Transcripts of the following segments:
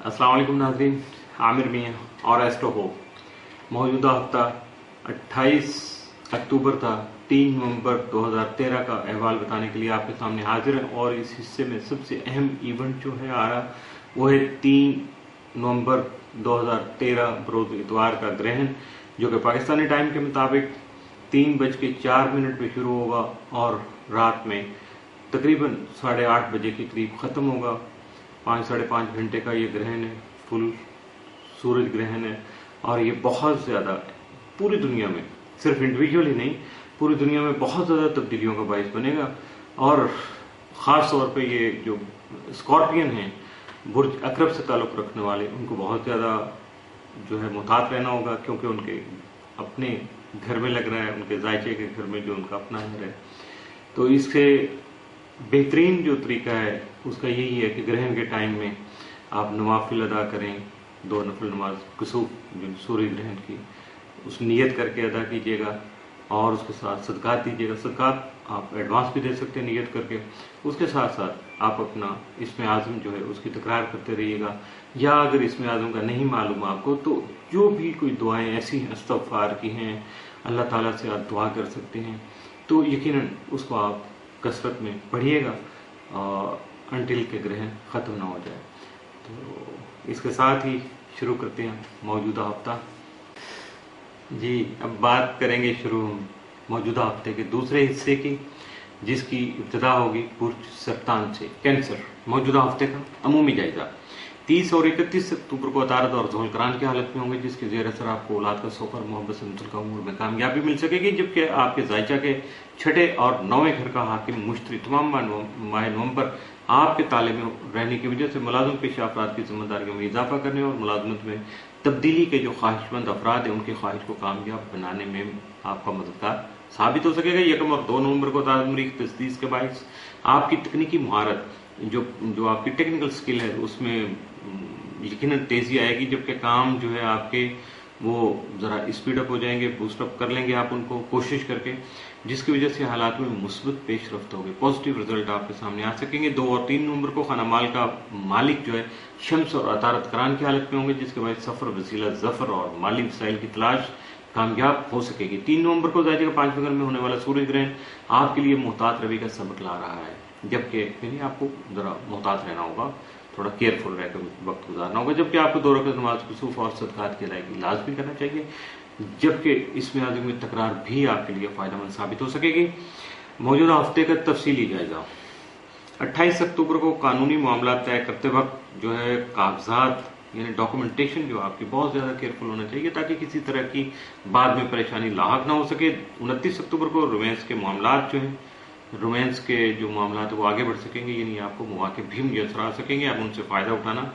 अस्सलाम वालेकुम नाज़रीन, आमिर मियाँ और एस्ट्रो हो। मौजूदा हफ्ता 28 अक्टूबर था। 3 नवंबर 2013 का अहवाल बताने के लिए आपके सामने हाजिर है और इस हिस्से में सबसे अहम इवेंट जो है आ रहा वो है 3 नवंबर 2013 बरोज़ इतवार का ग्रहण, जो कि पाकिस्तानी टाइम के मुताबिक 3:04 पे शुरू होगा और रात में तकरीबन 8:30 बजे के करीब ख़त्म होगा। 5 साढ़े 5 घंटे का ये ग्रहण है, फुल सूरज ग्रहण है और ये बहुत ज़्यादा पूरी दुनिया में, सिर्फ इंडिविजुअल ही नहीं, पूरी दुनिया में बहुत ज़्यादा तब्दीलियों का बायस बनेगा। और ख़ास तौर पे ये जो स्कॉर्पियन हैं, बुर्ज अकरब से ताल्लुक़ रखने वाले, उनको बहुत ज़्यादा जो है मुहतात रहना होगा, क्योंकि उनके अपने घर में लग रहा है, उनके जायचे के घर में जो उनका अपना घर है। तो इससे बेहतरीन जो तरीका है उसका यही है कि ग्रहण के टाइम में आप नवाफिल अदा करें, 2 नफल नमाज कुसूफ जो सूर्य ग्रहण की, उस नियत करके अदा कीजिएगा और उसके साथ सदकात दीजिएगा। सदकात आप एडवांस भी दे सकते हैं नियत करके। उसके साथ साथ आप अपना इसमें आज़म जो है उसकी तकरार करते रहिएगा, या अगर इसमें आज़म का नहीं मालूम आपको तो जो भी कोई दुआएं ऐसी इस्तग़फ़ार की हैं, अल्लाह ताला से आप दुआ कर सकते हैं, तो यकीनन उसको आप कसरत में पढ़िएगा अनटिल के ग्रहण ख़त्म ना हो जाए। तो इसके साथ ही शुरू करते हैं मौजूदा हफ्ता। जी, अब बात करेंगे शुरू मौजूदा हफ्ते के दूसरे हिस्से की, जिसकी इब्तिदा होगी बुर्ज सरतान से, कैंसर। मौजूदा हफ्ते का अमूमी जायजा। 30 और 31 अक्टूबर को अतारद और ज़ोहलकरान की हालत में होंगे, जिसके ज़ेर असर आपको औलाद का सफ़र, मोहब्बत से मुतल्लिक़ उमूर में कामयाबी मिल सकेगी, जबकि आपके जायचा के 6ठे और 9वें घर का हाकिम मुश्तरी तमाम माह नवंबर आपके ताले में रहने की वजह से मुलाजिम पेशा अफराद की जिम्मेदारियों में इजाफा करने और मुलाजमत में तब्दीली के जो ख्वाहिशमंद अफराद हैं उनकी ख्वाहिश को कामयाब बनाने में आपका मददगार साबित हो सकेगा। 1 और 2 नवंबर को ताज़मरीख तस्दीस के बाइस आपकी तकनीकी महारत, जो आपकी टेक्निकल स्किल है, उसमें यकीनन तेज़ी आएगी, जबकि काम जो है आपके वो ज़रा स्पीडअप हो जाएंगे, बूस्टअप कर लेंगे आप उनको कोशिश करके, जिसकी वजह से हालात में मुस्बत पेशरफ्त होगी, पॉजिटिव रिजल्ट आपके सामने आ सकेंगे। 2 और 3 नवंबर को खाना माल का मालिक जो है शम्स और अतारत करान की हालत में होंगे, जिसके बाद सफ़र, वसीला, जफ़र और माली वसाइल की तलाश कामयाब हो सकेगी। 3 नवंबर को जायजे का 5वें घर में होने वाला सूरज ग्रहण आपके लिए मोहतात रवि का सबक ला रहा है, जबकि आपको ज़रा मोहतात रहना होगा, थोड़ा केयरफुल रहकर वक्त गुजारना होगा, जबकि आपको 2 रकात नमाज कुसूफ और सदकात की अदायगी लाज़मी करना चाहिए, जबकि इसमें आज़म में तकरार भी आपके लिए फ़ायदेमंद साबित हो सकेगी। मौजूदा हफ्ते का तफसीली जायजा। 28 अक्टूबर को कानूनी मामला तय करते वक्त जो है कागजात यानी डॉक्यूमेंटेशन जो आपकी बहुत ज़्यादा केयरफुल होना चाहिए, ताकि किसी तरह की बाद में परेशानी लाहक ना हो सके। 29 अक्टूबर को रोमांस के मामलात जो हैं, रोमांस के जो मामला है वो आगे बढ़ सकेंगे, यानी आपको मौके भी मुयसर आ सकेंगे, आप उनसे फ़ायदा उठाना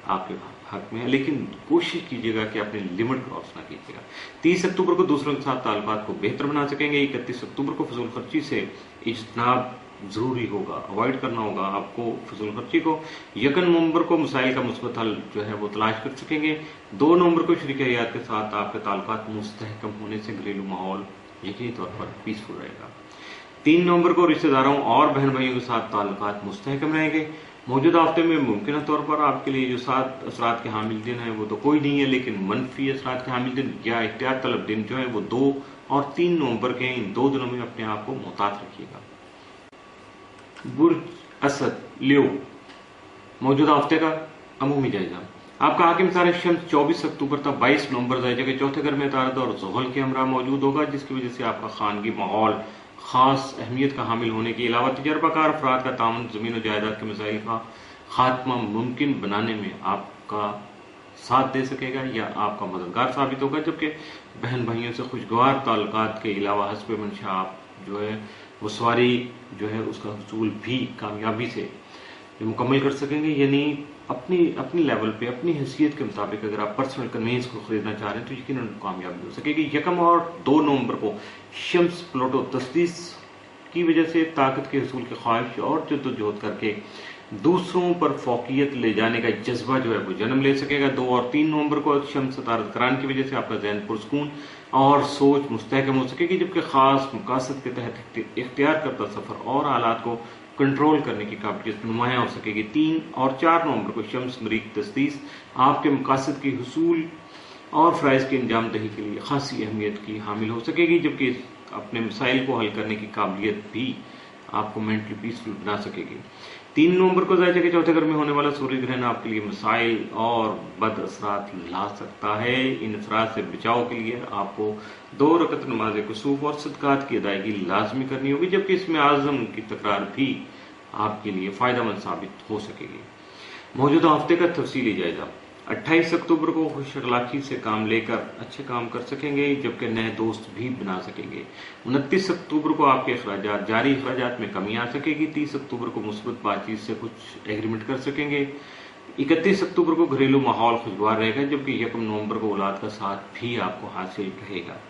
आपके हक में है, लेकिन कोशिश कीजिएगा कि अपनी लिमिट क्रॉस ना कीजिएगा। 30 अक्टूबर को दूसरों के साथ ताल्लुकात को बेहतर बना सकेंगे। 31 अक्टूबर को फजूल खर्ची से इज्तनाब ज़रूरी होगा, अवॉइड करना होगा आपको फजूल खर्ची को। 1 नवंबर को मसाइल का मुस्बत हल जो है वो तलाश कर सकेंगे। 2 नवंबर को शरीक हयात के साथ आपके ताल्लुकात मुस्तहकम होने से घरेलू माहौल यकीनी तौर पर पीसफुल रहेगा। 3 नवंबर को रिश्तेदारों और बहन भाइयों के साथ ताल्लुकात मुस्तहकम रहेंगे। मौजूदा हफ्ते में मुमकिन तौर पर आपके लिए जो 7 असरात के हामिल दिन है वो तो कोई नहीं है, लेकिन मनफी असरात के हामिल दिन या एहतियात तलब दिन जो है वो 2 और 3 नवंबर के इन 2 दिनों में अपने आप को मुहतात रखिएगा। बुर्ज असद लियो। मौजूदा हफ्ते का अमूमी जायजा। आपका हाकिम सारे शम्स 24 अक्टूबर तक 22 नवंबर जायजा के 4थे घर में तारद और ज़ुहल के हमरा मौजूद होगा, जिसकी वजह से आपका खानगी माहौल खास अहमियत का हामिल होने के अलावा तजर्बाकार अफराद का ताउन ज़मीन और जायदाद के मसाइल का खात्मा मुमकिन बनाने में आपका साथ दे सकेगा या आपका मददगार साबित होगा, जबकि बहन भाइयों से खुशगवार ताल्लुकात के अलावा हस्ब मंशा आप जो है वो सवारी जो है उसका हसूल भी कामयाबी से मुकम्मल कर सकेंगे। यानी अपनी लेवल पे, अपनी हैसियत के मुताबिक अगर आप पर्सनल कन्वेंस को खरीदना चाह रहे हैं तो यकीनन कामयाबी हो सकेगी। 1 और 2 नवंबर को शम्स प्लूटो तस्दीस की वजह से ताकत के हसूल की ख्वाहिश और जद्दोजहद करके दूसरों पर फौकियत ले जाने का जज्बा जो है वो जन्म ले सकेगा। 2 और 3 नवंबर को शम्स तारद करान की वजह से आपका ज़हन पुरसकून और सोच मुस्तहकम हो सकेगी, जबकि खास मकासद के तहत इख्तियार करता सफर और हालात को कंट्रोल करने की काबिलियत नुमायां हो सकेगी। 3 और 4 नवंबर को शम्स मरीख तस्दीस आपके मकासद की हुसूल और फ़राइज़ की अंजाम दही के लिए खासी अहमियत की हामिल हो सकेगी, जबकि अपने मसाइल को हल करने की काबिलियत भी आपको मेंटली पीसफुल बना सकेगी। 3 नवंबर को ज़ायजे के चौथे घर में होने वाला सूर्य ग्रहण आपके लिए मसाइल और बद असरात ला सकता है। इन असरात से बचाव के लिए आपको 2 रकत नमाज कुसूफ और सदकात की अदायगी लाजमी करनी होगी, जबकि इसमें आज़म की तकरार भी आपके लिए फ़ायदेमंद साबित हो सकेगी। मौजूदा हफ्ते का तफसीली जायजा। 28 अक्टूबर को खुश अखलाकी से काम लेकर अच्छे काम कर सकेंगे, जबकि नए दोस्त भी बना सकेंगे। 29 अक्टूबर को आपके अखराजात जारी अखराजात में कमी आ सकेगी। 30 अक्टूबर को मुस्बत बातचीत से कुछ एग्रीमेंट कर सकेंगे। 31 अक्टूबर को घरेलू माहौल खुशगवार रहेगा, जबकि 1 नवंबर को औलाद का साथ भी आपको हासिल रहेगा।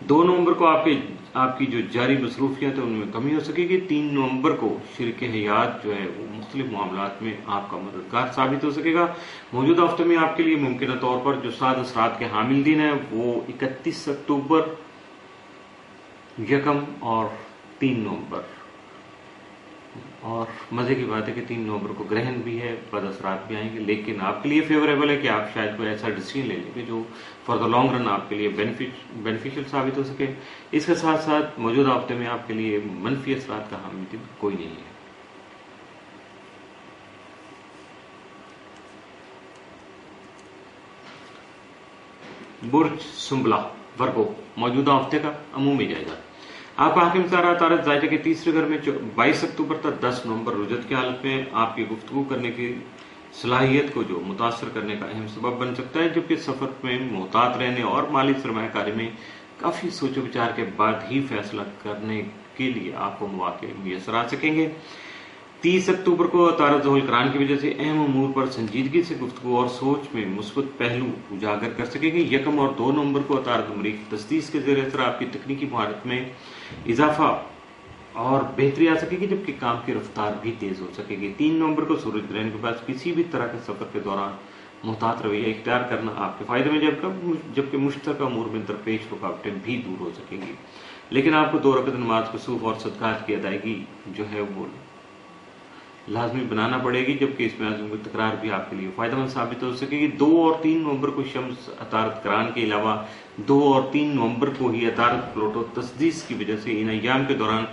2 नवंबर को आपकी जो जारी मसरूफियत है उनमें कमी हो सकेगी। 3 नवंबर को शरीक हयात जो है वो मुख्तलिफ मामलात में आपका मददगार साबित हो सकेगा। मौजूदा हफ्ते में आपके लिए मुमकिन तौर पर जो 7 असरात के हामिल दिन है वो 31 अक्टूबर, 1 और 3 नवंबर। और मजे की बात है कि 3 नवंबर को ग्रहण भी है, बद असरात भी आएंगे, लेकिन आपके लिए फेवरेबल है कि आप शायद कोई ऐसा डिसीजन ले लेंगे जो फॉर द लॉन्ग रन आपके लिए बेनिफिशियल साबित हो सके। इसके साथ साथ मौजूदा हफ्ते में आपके लिए मनफी असरात का हामिल दिन कोई नहीं है। बुर्ज सुंबला वर्गो, मौजूदा हफ्ते का अमूमी जायजा। आपका हाकिम तारा तारक ज़ायजे के तीसरे घर में 22 अक्टूबर तक 10 नवंबर रुजत की हालत में आपकी गुफ्तगू करने की सलाहियत को जो मुतासर करने का अहम सबब बन सकता है, जबकि सफर में मोहतात रहने और माली सरमायाकारी में काफी सोचो विचार के बाद ही फैसला करने के लिए आपको मौके मुयसर आ सकेंगे। 30 अक्टूबर को तारा ज़ुहुल करान की वजह से अहम अमूर पर संजीदगी से गुफ्तगू और सोच में मुस्बत पहलू उजागर कर सकेंगे। 1 और 2 नवंबर को तारा मरीख तस्दीस के ज़रिए असर आपकी तकनीकी महारत में इजाफा और बेहतरी आ सकेगी, जबकि काम की रफ्तार भी तेज हो सकेगी। 3 नवंबर को सूरज ग्रहण के पास किसी भी तरह के सफर के दौरान मुहतात रवैया इख्तियार करना आपके फायदे में, जबकि मुश्तरका अमूर में दरपेश रुकावटें भी दूर हो सकेंगी। लेकिन आपको 2 रकत नमाज कुसूफ और सदकात की अदायगी जो है वो लाजमी बनाना पड़ेगी, जबकि इसमें आज़म की तकरार भी आपके लिए फायदेमंद साबित हो सकेगी। 2 और 3 नवंबर को शम्स अतारत करान के अलावा 2 और 3 नवंबर को ही अतारत प्लूटो तस्दीस की वजह से इन अय्याम के दौरान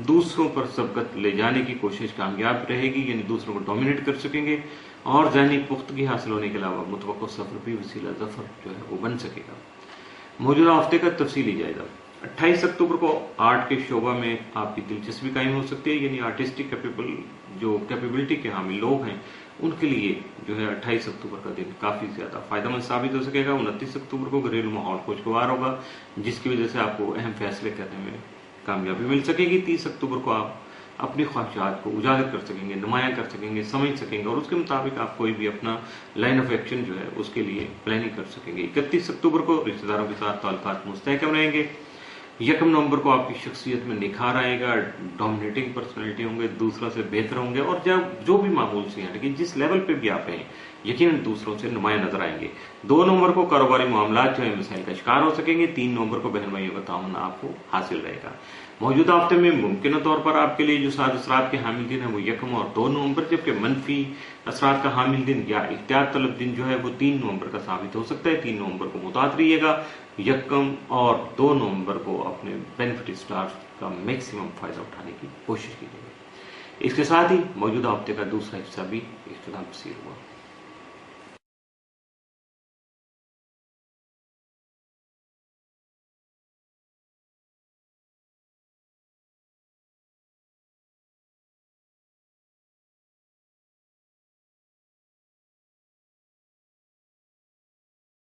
दूसरों पर सबकत ले जाने की कोशिश कामयाब रहेगी, यानी दूसरों को डोमिनेट कर सकेंगे और ज़हनी पुख्तगी हासिल होने के अलावा मुतवक्को सफर भी वसीला जफर जो है वो बन सकेगा। मौजूदा हफ्ते का तफसीली जायजा। 28 अक्टूबर को आर्ट के शोबा में आपकी दिलचस्पी कायम हो सकती है, यानी आर्टिस्टिक कैपेबिलिटी के हामिल लोग हैं उनके लिए जो है 28 अक्टूबर का दिन काफी ज्यादा फायदेमंद साबित हो सकेगा। 29 अक्टूबर को घरेलू माहौल खुशगवार होगा, जिसकी वजह से आपको अहम फैसले करने में कामयाबी मिल सकेगी। 30 अक्टूबर को आप अपनी ख्वाहिशात को उजागर कर सकेंगे, नुमायां कर सकेंगे, समझ सकेंगे और उसके मुताबिक आप कोई भी अपना लाइन ऑफ एक्शन जो है उसके लिए प्लानिंग कर सकेंगे। 31 अक्टूबर को रिश्तेदारों के साथ ताल्लुकात मुस्तहकम रहेंगे। 1 नवंबर को आपकी शख्सियत में निखार आएगा, डोमिनेटिंग पर्सनैलिटी होंगे, दूसरों से बेहतर होंगे और जब जो भी मामूल से हैं, लेकिन जिस लेवल पे भी आप हैं यकीनन दूसरों से नुमाया नजर आएंगे। 2 नवंबर को कारोबारी मामलात जो है मसाइल का शिकार हो सकेंगे। 3 नवंबर को बहन भाइयों का ताउन आपको हासिल रहेगा। मौजूदा हफ्ते में मुमकिन तौर पर आपके लिए जो 7 असरात के हामिल दिन है वो 1 और 2 नवंबर, जबकि मनफी असरात का हामिल दिन या इख्तियार तलब दिन जो है वो 3 नवंबर का साबित हो सकता है। 3 नवंबर को मुताद रहिएगा। 1 और 2 नवंबर को अपने बेनिफिट स्टार्स का मैक्सिमम फायदा उठाने की कोशिश कीजिएगा। इसके साथ ही मौजूदा हफ्ते का दूसरा हिस्सा भी इख्तिताम पसीर हुआ।